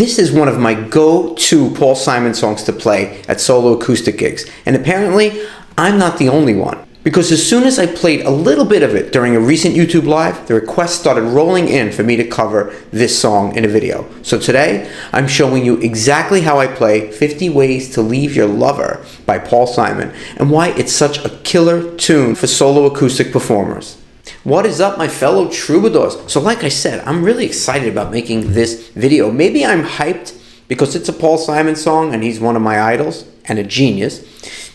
This is one of my go-to Paul Simon songs to play at solo acoustic gigs, and apparently I'm not the only one. Because as soon as I played a little bit of it during a recent YouTube live, the requests started rolling in for me to cover this song in a video. So today, I'm showing you exactly how I play 50 Ways to Leave Your Lover by Paul Simon, and why it's such a killer tune for solo acoustic performers. What is up, my fellow troubadours? So like I said, I'm really excited about making this video. Maybe I'm hyped because it's a Paul Simon song and he's one of my idols and a genius.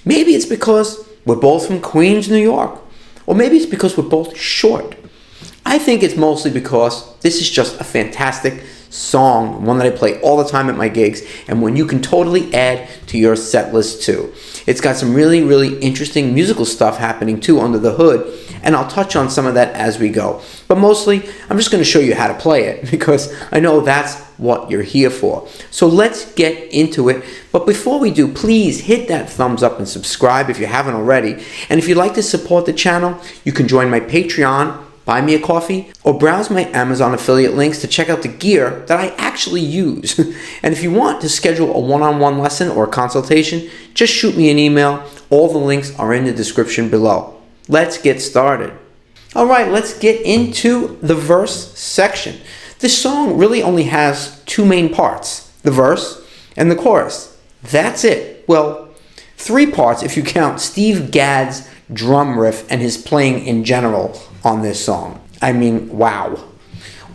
Maybe it's because we're both from Queens, New York. Or maybe it's because we're both short. I think it's mostly because this is just a fantastic song, one that I play all the time at my gigs, and one you can totally add to your set list too. It's got some really, really interesting musical stuff happening too under the hood, and I'll touch on some of that as we go. But mostly, I'm just going to show you how to play it, because I know that's what you're here for. So let's get into it. But before we do, please hit that thumbs up and subscribe if you haven't already. And if you'd like to support the channel, you can join my Patreon, buy me a coffee, or browse my Amazon affiliate links to check out the gear that I actually use. And if you want to schedule a one-on-one lesson or a consultation, just shoot me an email. All the links are in the description below. Let's get started. All right, let's get into the verse section. This song really only has two main parts, the verse and the chorus. That's it. Well, three parts if you count Steve Gadd's drum riff and his playing in general on this song. I mean, wow.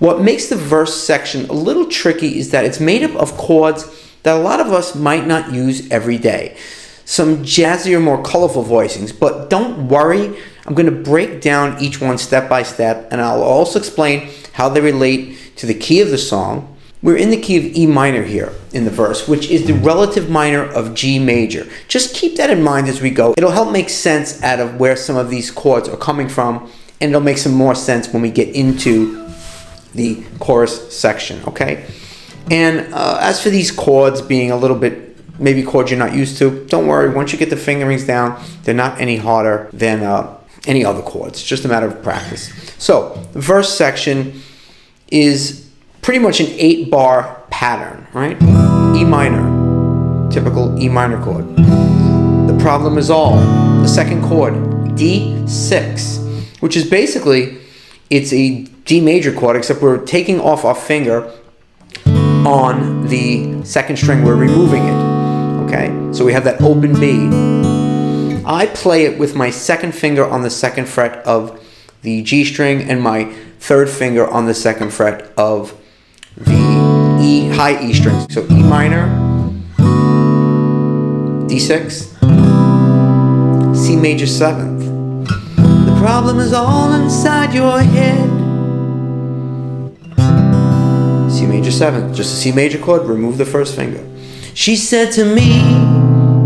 What makes the verse section a little tricky is that it's made up of chords that a lot of us might not use every day. Some jazzier, more colorful voicings, but don't worry, I'm going to break down each one step by step, and I'll also explain how they relate to the key of the song. We're in the key of E minor here in the verse, which is the relative minor of G major. Just keep that in mind as we go. It'll help make sense out of where some of these chords are coming from, and it'll make some more sense when we get into the chorus section, okay? And as for these chords being a little bit, maybe chords you're not used to, don't worry. Once you get the fingerings down, they're not any harder than any other chords. It's just a matter of practice. So the verse section is pretty much an 8-bar pattern, right? E minor, typical E minor chord. The problem is all, the second chord, D6, which is basically, it's a D major chord, except we're taking off our finger on the second string, we're removing it, okay? So we have that open B. I play it with my second finger on the second fret of the G string and my third finger on the second fret of the E, high E string. So E minor, D6, C major 7th. The problem is all inside your head. C major 7th, just a C major chord, remove the first finger. She said to me,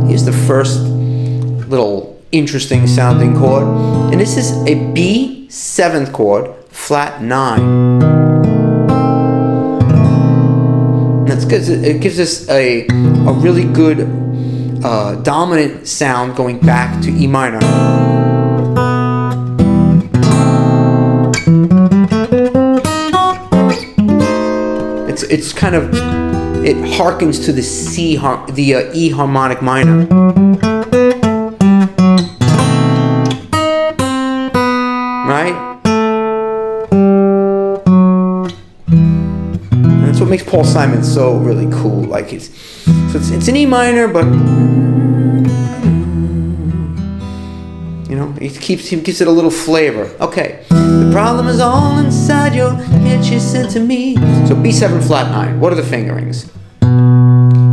here's the first little interesting sounding chord, and this is a B 7th chord, flat 9. That's because it gives us a really good dominant sound going back to E minor. It's kind of, it harkens to the E harmonic minor. Right? And that's what makes Paul Simon so really cool. Like it's an E minor, but you know, he gives it a little flavor. Okay. The problem is all inside your head, she said to me. So B7 flat 9. What are the fingerings?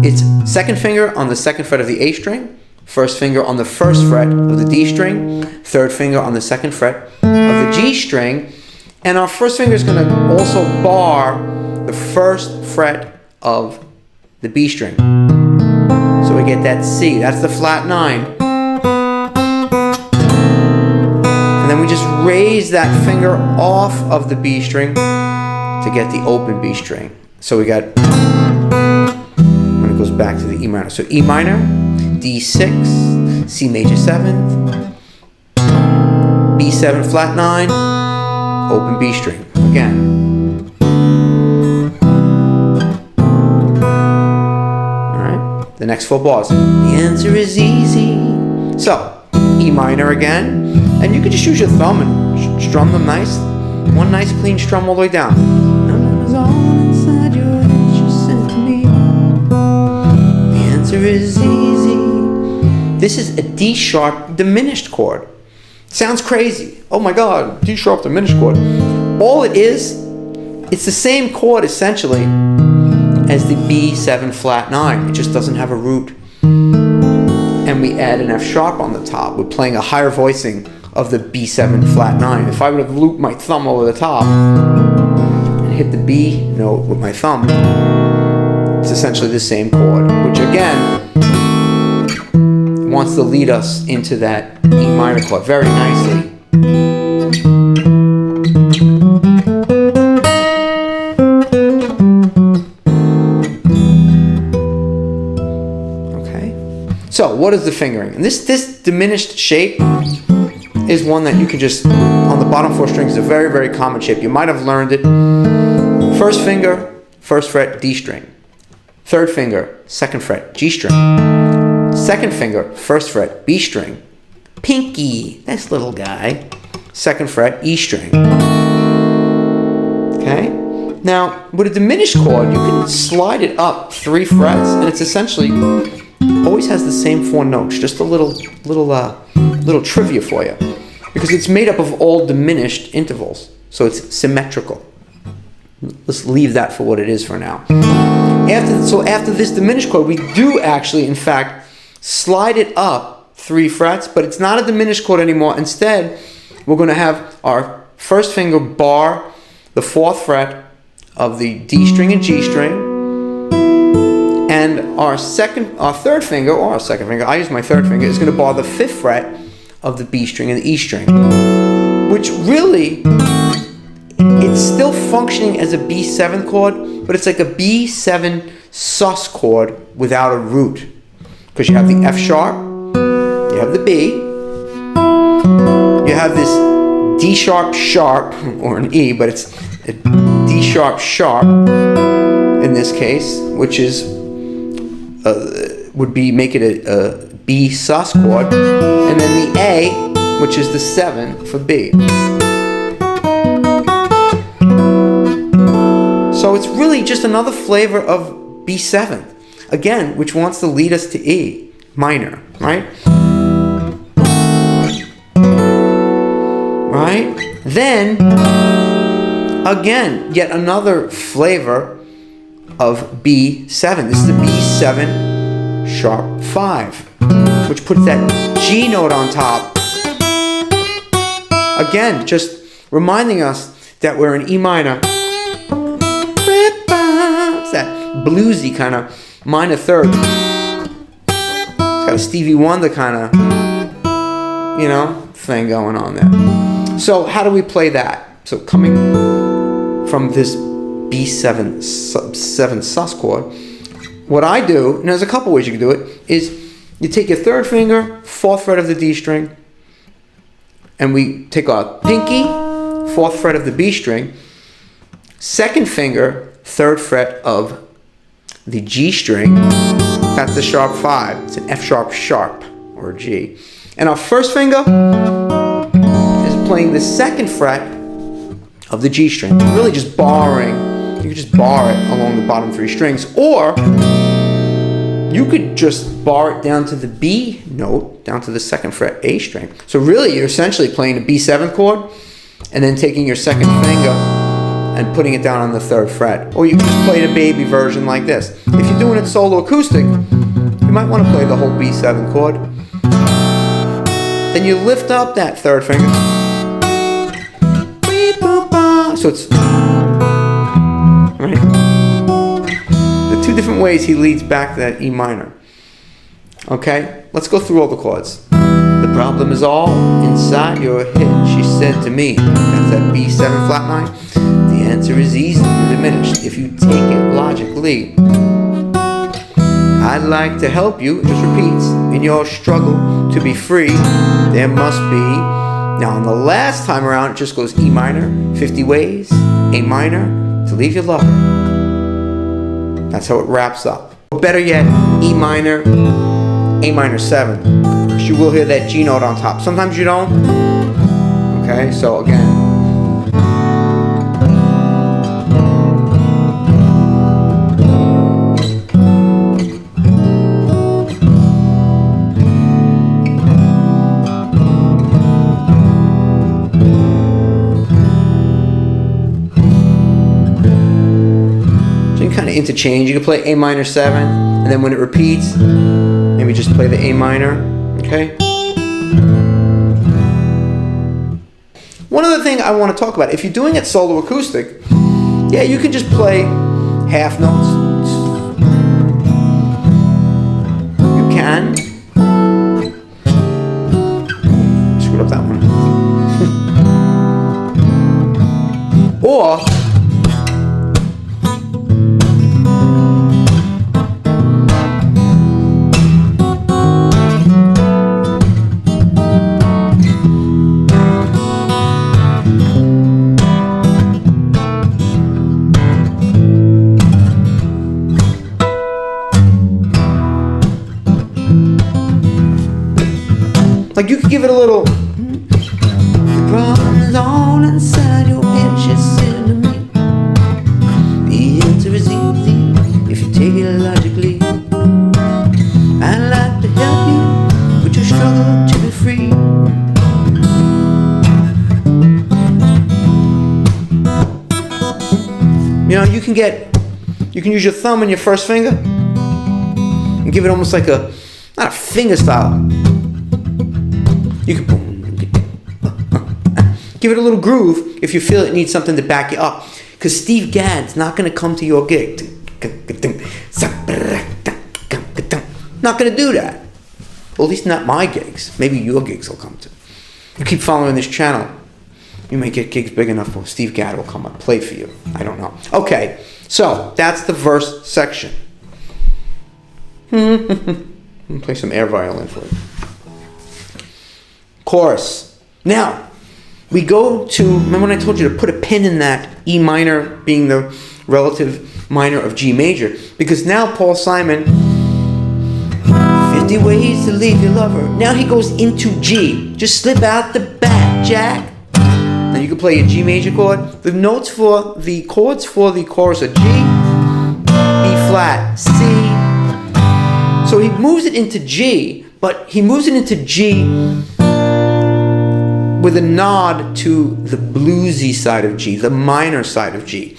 It's second finger on the second fret of the A string, first finger on the first fret of the D string, third finger on the second fret of the G string, and our first finger is going to also bar the first fret of the B string. So we get that C. That's the flat 9. And then we just raise that finger off of the B string to get the open B string. So we got, when it goes back to the E minor. So E minor, D6, C major 7th, B7 flat 9, open B string. Again. the next 4 bars. The answer is easy. So, E minor again, and you can just use your thumb and strum them nice. One nice clean strum all the way down. The answer is easy. This is a D sharp diminished chord. Sounds crazy. Oh my God, D sharp diminished chord. All it is, it's the same chord essentially as the B7 flat 9. It just doesn't have a root. And we add an F sharp on the top. We're playing a higher voicing of the B7 flat 9. If I would have looped my thumb over the top and hit the B note with my thumb, it's essentially the same chord, which again wants to lead us into that E minor chord very nicely. So what is the fingering? And this diminished shape is one that you can just, on the bottom 4 strings, is a very, very common shape. You might have learned it. First finger, 1st fret, D string. 3rd finger, 2nd fret, G string. 2nd finger, 1st fret, B string. Pinky, this little guy, 2nd fret, E string. Okay? Now, with a diminished chord, you can slide it up 3 frets, and it's essentially always has the same 4 notes. Just a little trivia for you, because it's made up of all diminished intervals, so it's symmetrical. Let's leave that for what it is for now. After this diminished chord, we do actually, in fact, slide it up 3 frets, but it's not a diminished chord anymore. Instead, we're going to have our 1st finger bar the 4th fret of the D string and G string. And our 3rd finger, or our 2nd finger, I use my 3rd finger, is going to bar the 5th fret of the B string and the E string. Which really, it's still functioning as a B7 chord, but it's like a B7 sus chord without a root. Because you have the F sharp, you have the B, you have this D sharp sharp, or an E, but it's a D sharp sharp in this case, which is would be make it a B sus chord, and then the A, which is the 7 for B. So it's really just another flavor of B7, again, which wants to lead us to E minor, right? Right? Then, again, yet another flavor of B7. This is the B7 sharp 5, which puts that G note on top. Again, just reminding us that we're in E minor. It's that bluesy kind of minor 3rd. It's got a Stevie Wonder kind of, thing going on there. So how do we play that? So coming from this B7 7 sus chord, what I do, and there's a couple ways you can do it, is you take your 3rd finger, 4th fret of the D string, and we take our pinky, 4th fret of the B string, 2nd finger, 3rd fret of the G string, that's the sharp 5, it's an F sharp sharp, or a G. And our 1st finger is playing the 2nd fret of the G string, really just barring. You could just bar it along the bottom 3 strings, or you could just bar it down to the B note, down to the 2nd fret A string. So really, you're essentially playing a B7 chord, and then taking your 2nd finger and putting it down on the 3rd fret. Or you can just play the baby version like this. If you're doing it solo acoustic, you might want to play the whole B7 chord. Then you lift up that 3rd finger. So it's right. The 2 different ways he leads back to that E minor. Okay, let's go through all the chords. The problem is all inside your head, she said to me. That's that B7 flat 9. The answer is easy and diminished if you take it logically. I'd like to help you, it just repeats, in your struggle to be free. There must be. Now, on the last time around, it just goes E minor, 50 ways, A minor, to leave your lover. That's how it wraps up. better yet, E minor, A minor 7. Because you will hear that G note on top. Sometimes you don't. Okay, so again. Kind of interchange. You can play A minor 7, and then when it repeats, maybe just play the A minor. Okay. One other thing I want to talk about: if you're doing it solo acoustic, yeah, you can just play half notes. You can. Screwed up that one. Or like you could give it a little. The problem is all inside your head, she said to me. The answer is easy if you take it logically. I'd like to help you with your struggle to be free. You know, you can use your thumb and your first finger and give it almost like a, not a finger style. You can give it a little groove if you feel it needs something to back you up. Because Steve Gadd's not going to come to your gig. Not going to do that. Well, at least not my gigs. Maybe your gigs will come to. You keep following this channel, you may get gigs big enough where Steve Gadd will come and play for you. I don't know. Okay, so that's the verse section. Play some air violin for you. Chorus. Now, we go to, remember when I told you to put a pin in that E minor being the relative minor of G major? Because now Paul Simon, 50 ways to leave your lover. Now he goes into G. Just slip out the back, Jack. Now you can play a G major chord. The notes for the chords for the chorus are G, B flat, C. So he moves it into G, but he moves it into G with a nod to the bluesy side of G, the minor side of G.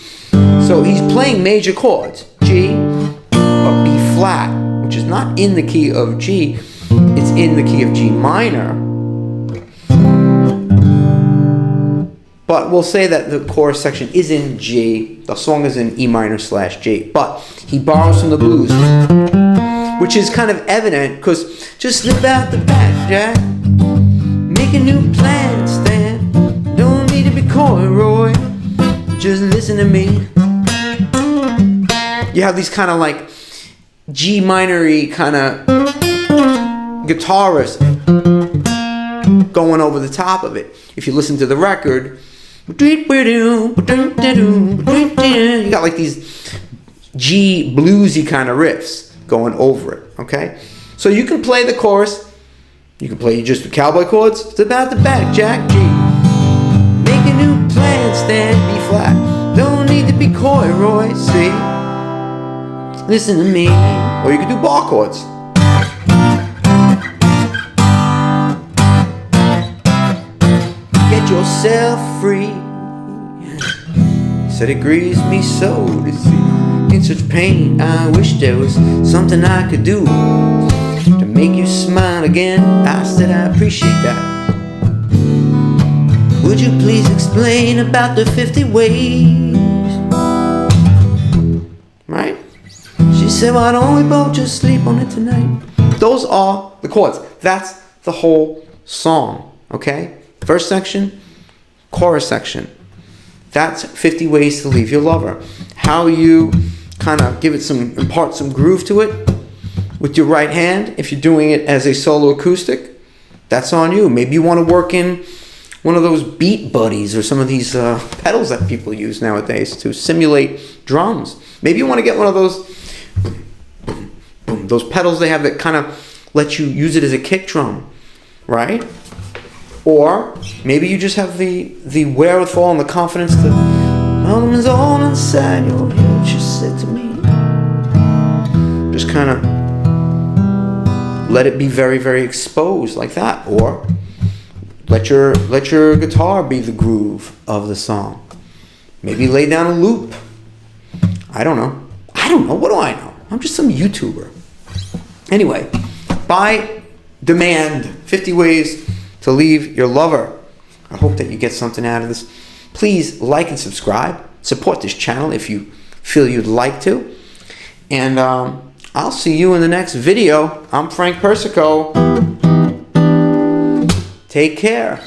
So he's playing major chords, G or B flat, which is not in the key of G, it's in the key of G minor. But we'll say that the chorus section is in G, the song is in E minor / G, but he borrows from the blues, which is kind of evident because just slip out the back, Jack. Make a new plan, Stan. Don't need to be coy, Roy. Just listen to me. You have these kind of like G minor-y kind of guitarist going over the top of it. If you listen to the record, you got like these G bluesy kind of riffs going over it, okay? So you can play the chorus. You can play just the cowboy chords. It's about the back, Jack, G. Make a new plan, Stan, B flat. Don't need to be coy, Roy, see? Listen to me. Or you can do bar chords. Get yourself free. Said it grieves me so to see in such pain. I wish there was something I could do to make you smile again. I said I appreciate that. Would you please explain about the 50 ways? Right? She said, why don't we both just sleep on it tonight? Those are the chords. That's the whole song, okay? First section, chorus section. That's 50 ways to leave your lover. How you kind of give it impart some groove to it with your right hand. If you're doing it as a solo acoustic, that's on you. Maybe you want to work in one of those beat buddies or some of these pedals that people use nowadays to simulate drums. Maybe you want to get one of those drum. Those pedals they have that kind of let you use it as a kick drum, right? Or maybe you just have the wherewithal and the confidence to, "Mom is all inside your head," she said to me. Just kind of let it be very, very exposed like that. Or let your guitar be the groove of the song. Maybe lay down a loop. I don't know. What do I know? I'm just some YouTuber. Anyway, by demand, 50 ways to leave your lover. I hope that you get something out of this. Please like and subscribe. Support this channel if you feel you'd like to. And I'll see you in the next video. I'm Frank Persico. Take care.